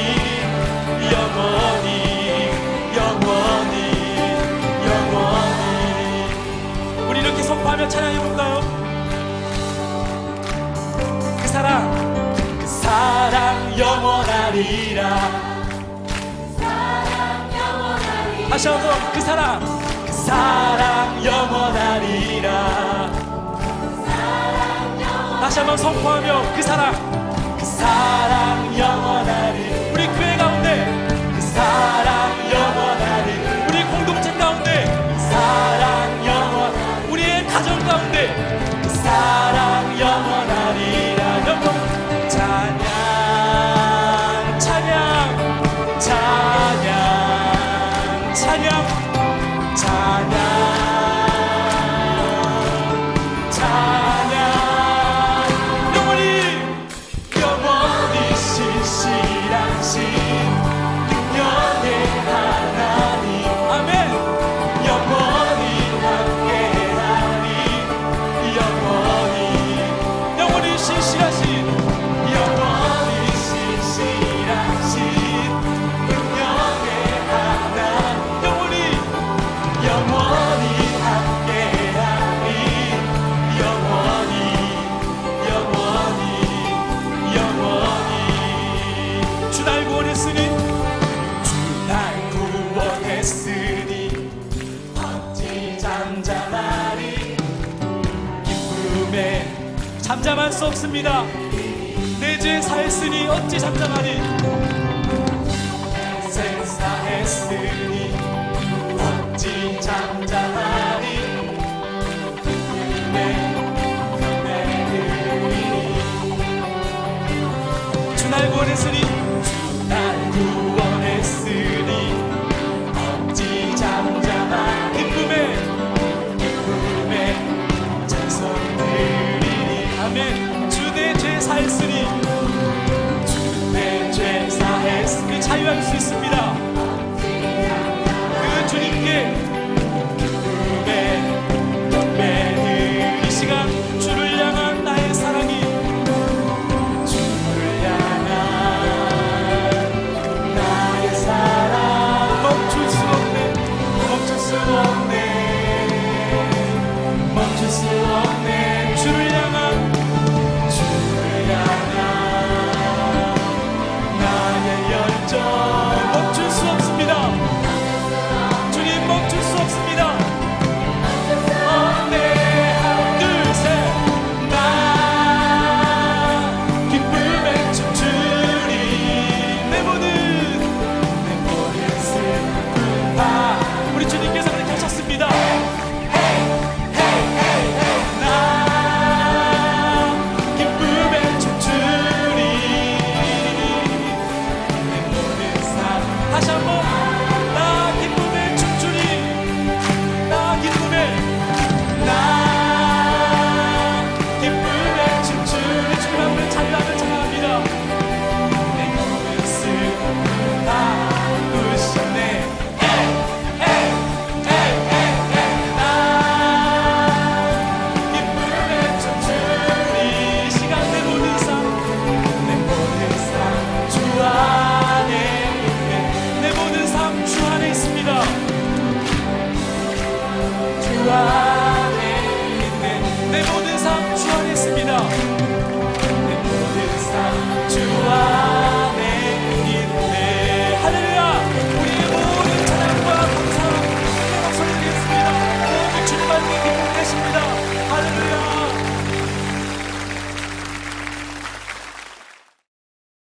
영원히 우리 이렇게 선포하며 찬양해볼까요? 그 사랑 영원하리라 다시 한번 그 사랑 영원하리라 다시 한번 선포하며 그 사랑 영원하리 우리 교회 가운데 그 사랑 영원하리 우리 공동체 가운데 그 사랑 영원하리 우리의 가정 가운데 그 사랑 영원하리라 영원 찬양 영원히 신실하신 능력의 하나님 아멘 영원히 함께하리 영원히 신실하신 능력의 하나 영원히 함께하리 주 날 구원했으니 어찌 잠잠하리 기쁨에 잠잠할 수 없습니다 내 죄 사했으니 어찌 잠잠하리 새 사했으니 어찌 잠잠하리